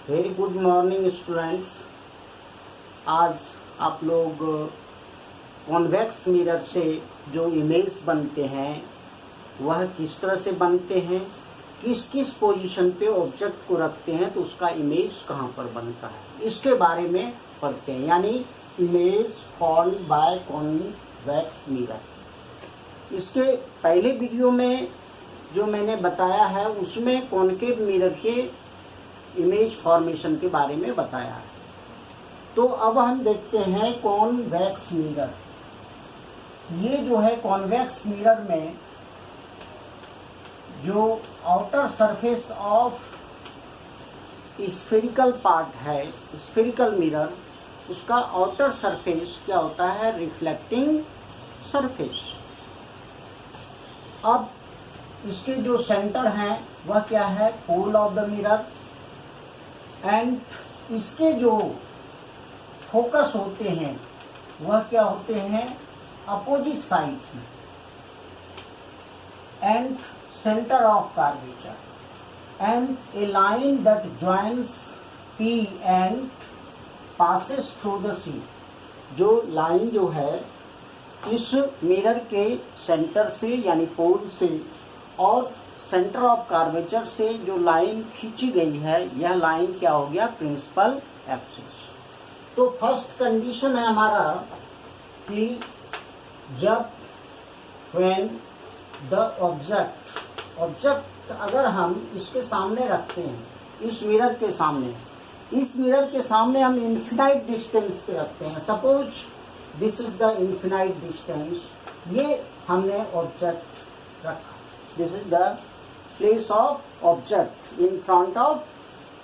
Very good morning students. आज आप लोग कॉन्वेक्स मिरर से जो इमेज बनते हैं वह किस तरह से बनते हैं, किस किस पोजीशन पे ऑब्जेक्ट को रखते हैं तो उसका इमेज कहाँ पर बनता है, इसके बारे में पढ़ते हैं। यानी image formed by convex mirror. इसके पहले वीडियो में जो मैंने बताया है उसमें कॉनकेव मिरर के इमेज फॉर्मेशन के बारे में बताया है। तो अब हम देखते हैं कॉन्वेक्स मिरर। ये जो है कॉन्वेक्स मिरर में जो outer surface of spherical part है, स्फेरिकल मिरर, उसका आउटर सरफेस क्या होता है, रिफ्लेक्टिंग सरफेस। अब इसके जो सेंटर हैं वह क्या है, pole of the mirror, and इसके जो फोकस होते हैं वह क्या होते हैं, अपोजिट साइड्स में, and centre of curvature, and a line that joins P and passes through the C। जो लाइन जो है इस मिरर के सेंटर से यानी पोल से और सेंटर ऑफ कर्वेचर से जो लाइन खींची गई है, यह लाइन क्या हो गया, प्रिंसिपल एक्सिस। तो फर्स्ट कंडीशन है हमारा कि जब व्हेन द ऑब्जेक्ट अगर हम इसके सामने रखते हैं, इस मिरर के सामने हम इन्फिनाइट डिस्टेंस पे रखते हैं। Suppose this is the infinite distance, ये हमने ऑब्जेक्ट रखा, this is the place of object in front of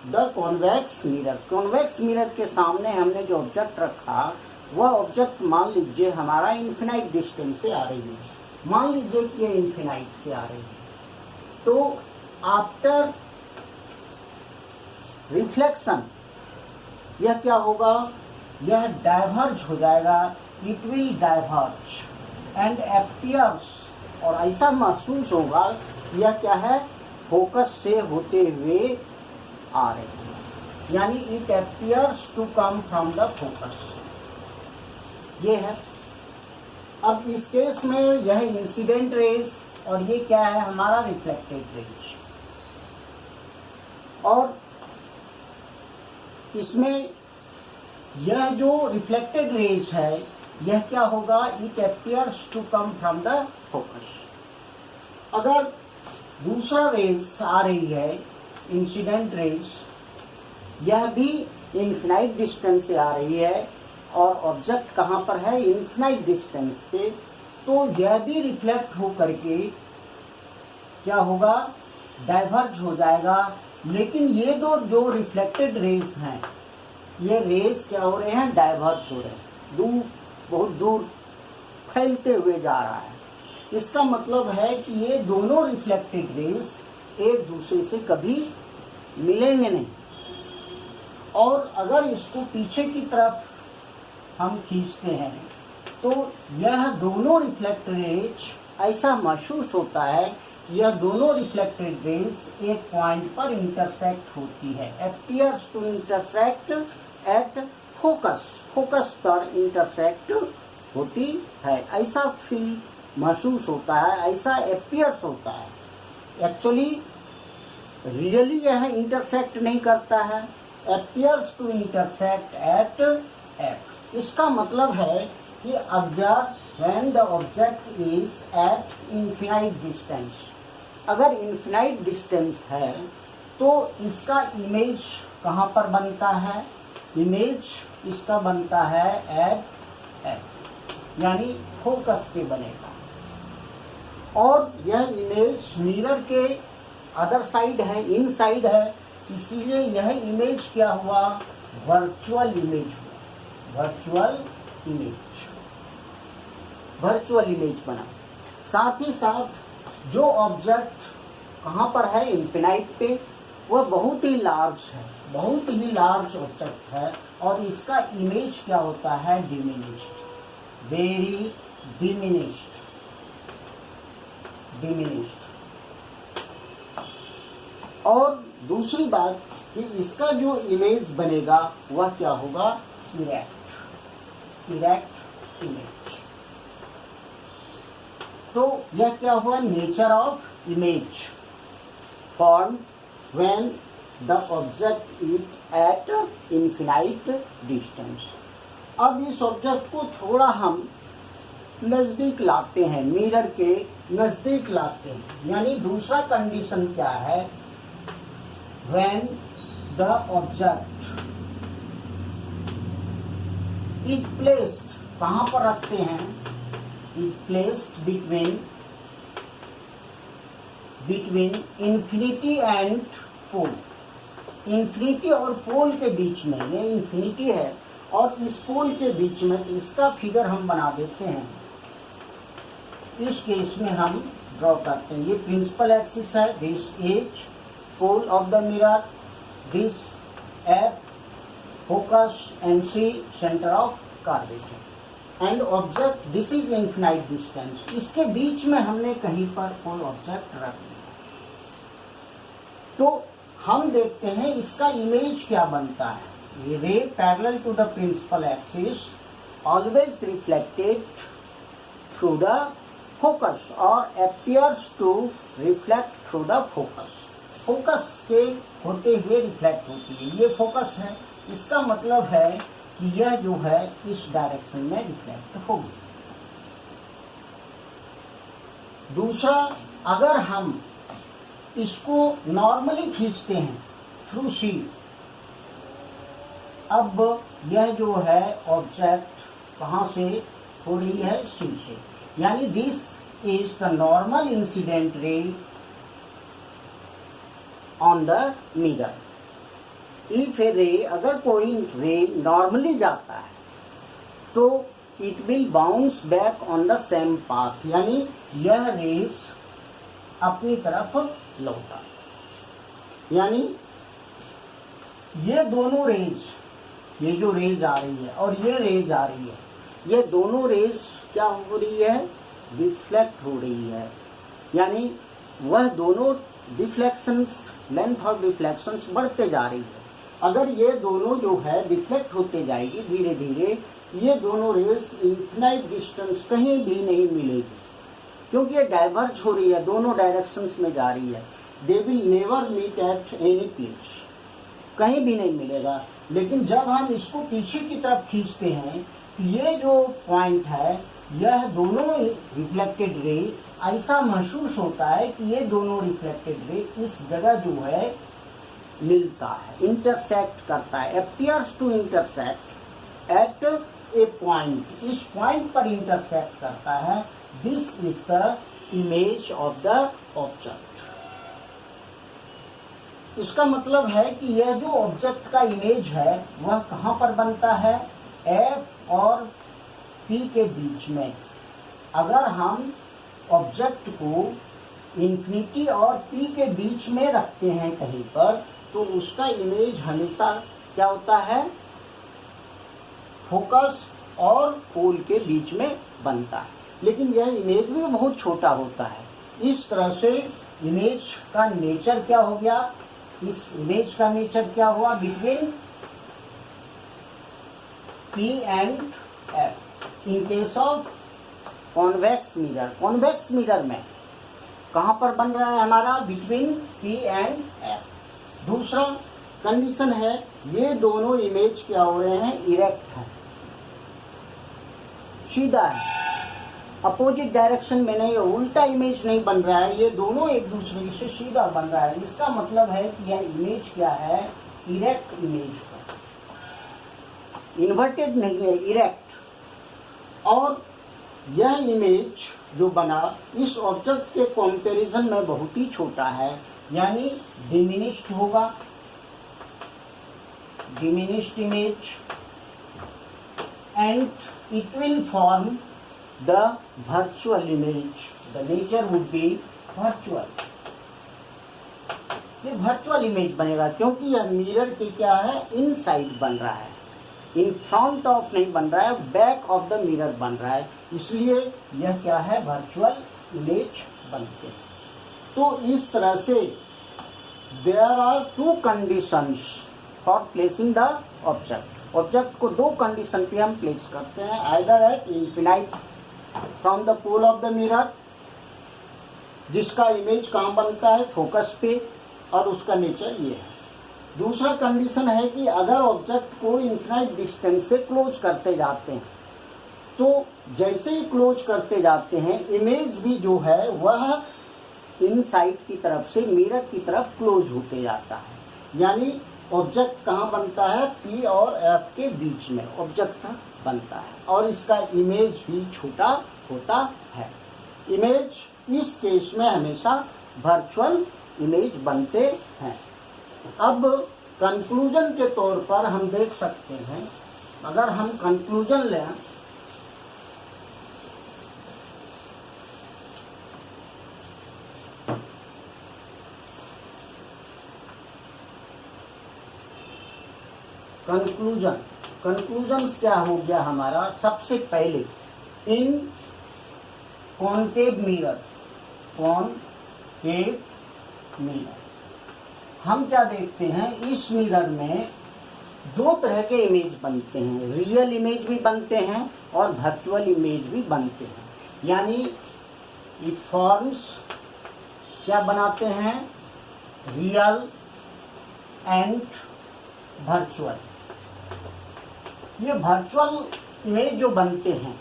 the convex mirror. Convex mirror के सामने हमने जो ऑब्जेक्ट रखा वह ऑब्जेक्ट मान लीजिए हमारा इन्फिनाइट डिस्टेंस से आ रही है, मान लीजिए कि ये इन्फिनाइट से आ रही है। तो आफ्टर रिफ्लेक्शन यह क्या होगा, यह डाइवर्ज हो जाएगा, it will diverge and appears, और ऐसा महसूस होगा यह क्या है, फोकस से होते हुए आ रहे हैं, यानी it appears to come from the focus, ये है। अब इस केस में यह इंसिडेंट रेज और ये क्या है, हमारा रिफ्लेक्टेड रेज। और इसमें यह जो रिफ्लेक्टेड रेज है यह क्या होगा, it appears to come from the focus. अगर दूसरा रेज आ रही है, इंसिडेंट रेज, यह भी इन्फिनाइट डिस्टेंस से आ रही है और ऑब्जेक्ट कहाँ पर है, इन्फिनाइट डिस्टेंस पे, तो यह भी रिफ्लेक्ट हो करके क्या होगा, डाइवर्ज हो जाएगा। लेकिन ये दो जो रिफ्लेक्टेड रेज हैं, ये रेज क्या हो रहे हैं, डाइवर्ज हो रहे हैं, बहुत दूर फैलते हुए जा रहा है। इसका मतलब है कि ये दोनों रिफ्लेक्टेड रेज एक दूसरे से कभी मिलेंगे नहीं। और अगर इसको पीछे की तरफ हम खींचते हैं तो यह दोनों रिफ्लेक्टेड रेज, ऐसा महसूस होता है कि यह दोनों रिफ्लेक्टेड रेज एक पॉइंट पर इंटरसेक्ट होती है, appears to intersect at focus, focus पर इंटरसेक्ट होती है, ऐसा फील महसूस होता है, ऐसा अपीयर्स होता है। एक्चुअली रियली यह इंटरसेक्ट नहीं करता है, appears to intersect at X. इसका मतलब है कि observe when the object is at infinite distance, अगर इन्फिनाइट डिस्टेंस है तो इसका इमेज कहाँ पर बनता है, इमेज इसका बनता है एट एक्स, यानी फोकस पे बनेगा। और यह इमेज मिरर के अदर साइड है, इन साइड है, इसीलिए यह इमेज क्या हुआ, वर्चुअल इमेज हुआ, वर्चुअल इमेज बना। साथ ही साथ जो ऑब्जेक्ट कहाँ पर है, इन्फिनाइट पे, वह बहुत ही लार्ज है, बहुत ही लार्ज ऑब्जेक्ट है, और इसका इमेज क्या होता है, डिमिनिश्ड, वेरी डिमिनिश्ड। और दूसरी बात कि इसका जो इमेज बनेगा वह क्या होगा, इरेक्ट इमेज। तो यह क्या हुआ, nature of image form when the object is at infinite distance. अब इस ऑब्जेक्ट को थोड़ा हम नजदीक लाते हैं, मिरर के नजदीक लाते हैं, यानी दूसरा कंडीशन क्या है, when the object is placed, कहां पर रखते हैं, is placed between infinity and pole. Infinity और पोल के बीच में, ये इंफिनिटी है और इस पोल के बीच में, इसका फिगर हम बना देते हैं। इस केस में हम ड्रॉ करते हैं, ये प्रिंसिपल एक्सिस है, this as pole of the mirror, this F focus and C centre of curvature and object, this is infinite distance. इसके बीच में हमने कहीं पर कोई ऑब्जेक्ट रख दिया, तो हम देखते हैं इसका इमेज क्या बनता है। ये ray parallel to the principal axis always reflected through the focus और appears to reflect through the focus। Focus के होते हुए रिफ्लेक्ट होती है, ये फोकस है, इसका मतलब है कि यह जो है इस डायरेक्शन में रिफ्लेक्ट होगी। दूसरा, अगर हम इसको नॉर्मली खींचते हैं थ्रू सी, अब यह जो है ऑब्जेक्ट कहां से हो रही है, सी से, यानी this is the normal incident ray on the mirror. If a ray, अगर कोई रे नॉर्मली जाता है तो it will bounce back on the same path, यानी यह रेस अपनी तरफ लौटा, यानी ये दोनों रेज, ये जो रेज आ रही है और ये रेज आ रही है, ये दोनों रेज क्या हो रही है, डिफ्लेक्ट हो रही है, यानी वह दोनों डिफ्लेक्शंस, लेंथ ऑफ डिफ्लेक्शंस बढ़ते जा रही है। अगर ये दोनों जो है डिफ्लेक्ट होते जाएगी धीरे धीरे, ये दोनों रेस इनफिनाइट डिस्टेंस कहीं भी नहीं मिलेगी, क्योंकि ये डाइवर्ज हो रही है, दोनों डायरेक्शंस में जा रही है। They will never meet at any place, कहीं भी नहीं मिलेगा। लेकिन जब हम इसको पीछे की तरफ खींचते हैं, ये जो पॉइंट है, यह दोनों रिफ्लेक्टेड रे, ऐसा महसूस होता है कि ये दोनों रिफ्लेक्टेड रे इस जगह जो है मिलता है, इंटरसेक्ट करता है, appears to intersect at a point, इस पॉइंट पर इंटरसेक्ट करता है। This is the image of the object. इसका मतलब है कि यह जो ऑब्जेक्ट का इमेज है वह कहां पर बनता है, एफ और पी के बीच में। अगर हम ऑब्जेक्ट को इंफिनिटी और पी के बीच में रखते हैं कहीं पर, तो उसका इमेज हमेशा क्या होता है, फोकस और पोल के बीच में बनता है। लेकिन यह इमेज भी बहुत छोटा होता है। इस तरह से इमेज का नेचर क्या हो गया, इस इमेज का नेचर क्या हुआ, between P and F। In case of convex mirror, convex mirror में कहां पर बन रहा है हमारा, बिटवीन P एंड F। दूसरा कंडीशन है, ये दोनों इमेज क्या हो रहे हैं, इरेक्ट है, सीधा है, अपोजिट डायरेक्शन में नहीं, उल्टा इमेज नहीं बन रहा है, ये दोनों एक दूसरे से सीधा बन रहा है। इसका मतलब है कि यह इमेज क्या है, इरेक्ट इमेज है, इन्वर्टेड नहीं है, इरेक्ट। और यह इमेज जो बना इस ऑब्जेक्ट के कंपैरिजन में बहुत ही छोटा है, यानी डिमिनिश्ड होगा, diminished image, and it will form the virtual image, the nature would be virtual। ये virtual image बनेगा क्योंकि यह मिरर के क्या है, इनसाइड बन रहा है, इन फ्रंट ऑफ नहीं बन रहा है, बैक ऑफ द मिरर बन रहा है, इसलिए यह क्या है, virtual image बनते हैं। तो इस तरह से there are two conditions for placing the object. Object को दो कंडीशन पे हम प्लेस करते हैं, either at infinite from the pole of the mirror, जिसका इमेज कहाँ बनता है, फोकस पे, और उसका नेचर ये है। दूसरा कंडीशन है कि अगर ऑब्जेक्ट को इनफिनाइट डिस्टेंस से क्लोज करते जाते हैं, तो जैसे ही क्लोज करते जाते हैं इमेज भी जो है वह इनसाइड की तरफ से मिरर की तरफ क्लोज होते जाता है। यानी ऑब्जेक्ट कहाँ बनता है, पी और एफ के बीच में ऑब्जेक्ट बनता है, और इसका इमेज भी छोटा होता है। इमेज इस केस में हमेशा वर्चुअल इमेज बनते हैं। अब कंक्लूजन के तौर पर हम देख सकते हैं, अगर हम कंक्लूजन लें, कंक्लूजन क्या हो गया हमारा, सबसे पहले इन कॉन्केव मिरर हम क्या देखते हैं, इस मिरर में दो तरह के इमेज बनते हैं, रियल इमेज भी बनते हैं और वर्चुअल इमेज भी बनते हैं। यानी इट फॉर्म्स क्या बनाते हैं, रियल एंड वर्चुअल। ये वर्चुअल इमेज जो बनते हैं,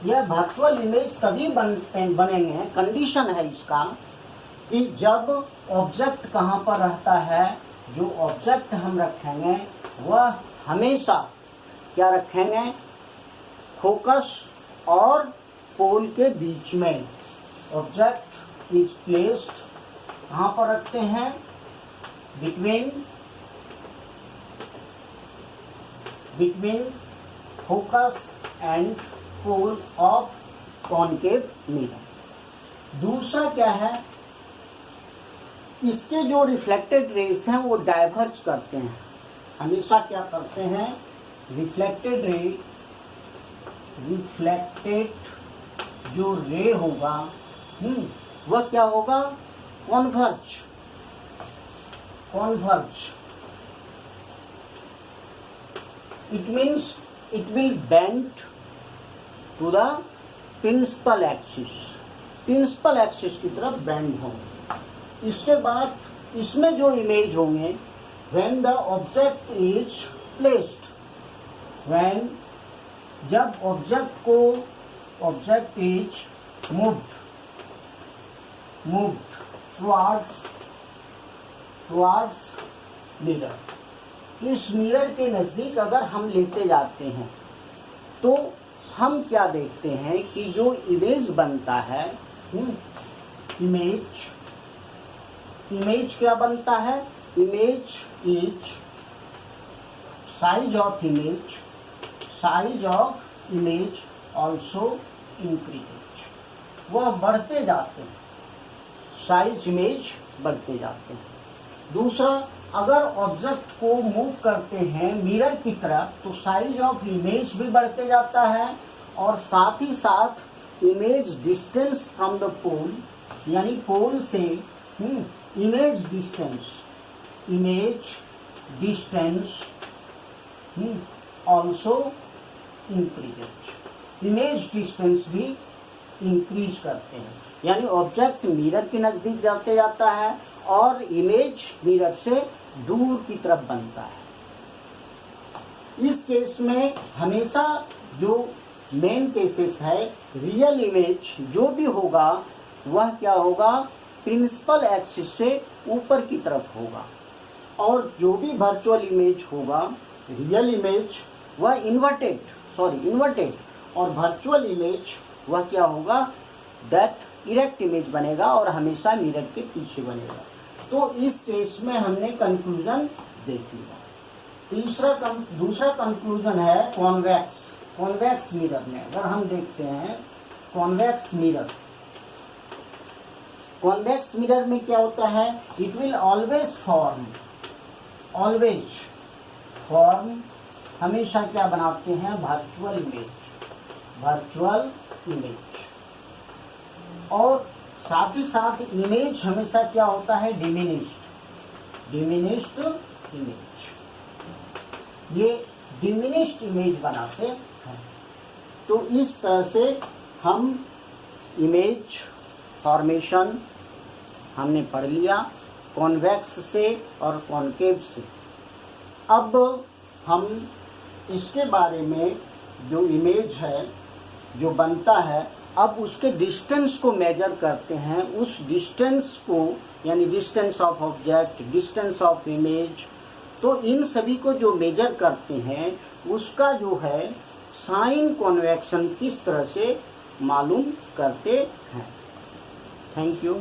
यह वर्चुअल इमेज तभी बनेंगे, कंडीशन है इसका, कि जब ऑब्जेक्ट कहाँ पर रहता है, जो ऑब्जेक्ट हम रखेंगे वह हमेशा क्या रखेंगे, फोकस और पोल के बीच में। ऑब्जेक्ट इज प्लेस्ड कहाँ पर रखते हैं, between focus and pole of concave mirror. दूसरा क्या है, इसके जो रिफ्लेक्टेड रेस हैं वो डाइवर्ज करते हैं, हमेशा क्या करते हैं, रिफ्लेक्टेड जो रे होगा वह क्या होगा, converge. It means it will bend to the principal axis की तरफ बेंड होंगे। इसके बाद इसमें जो इमेज होंगे, when the object is placed, जब object is moved towards mirror, इस मिरर के नजदीक अगर हम लेते जाते हैं तो हम क्या देखते हैं कि जो इमेज बनता है, इमेज क्या बनता है, image is size of image also increase, वह बढ़ते जाते हैं, साइज इमेज बढ़ते जाते हैं। दूसरा, अगर ऑब्जेक्ट को मूव करते हैं मिरर की तरफ तो साइज ऑफ इमेज भी बढ़ते जाता है, और साथ ही साथ इमेज डिस्टेंस फ्रॉम द पोल, यानी पोल से image distance also increase, image distance भी इंक्रीज करते हैं। यानी ऑब्जेक्ट मिरर के नजदीक जाते जाता है और इमेज मिरर से दूर की तरफ बनता है। इस केस में हमेशा जो मेन केसेस है, रियल इमेज जो भी होगा वह क्या होगा, प्रिंसिपल एक्सिस से ऊपर की तरफ होगा, और जो भी वर्चुअल इमेज होगा, रियल इमेज वह इन्वर्टेड, और वर्चुअल इमेज वह क्या होगा, दैट इरेक्ट इमेज बनेगा और हमेशा मिरर के पीछे बनेगा। तो इस केस में हमने कंक्लूजन देख लिया। दूसरा कंक्लूजन है कॉन्वेक्स मिरर में। अगर हम देखते हैं कॉन्वेक्स मिरर में क्या होता है, इट विल ऑलवेज फॉर्म हमेशा क्या बनाते हैं, वर्चुअल इमेज, और साथ ही साथ इमेज हमेशा क्या होता है, डिमिनिश्ड इमेज, ये डिमिनिश्ड इमेज बनाते हैं। तो इस तरह से हम इमेज फॉर्मेशन हमने पढ़ लिया, कॉन्वेक्स से और कॉन्केव से। अब हम इसके बारे में, जो इमेज है जो बनता है, अब उसके डिस्टेंस को मेजर करते हैं। उस डिस्टेंस को, यानी distance of object, distance of image, तो इन सभी को जो मेजर करते हैं उसका जो है साइन कॉन्वेक्शन किस तरह से मालूम करते हैं। Thank you.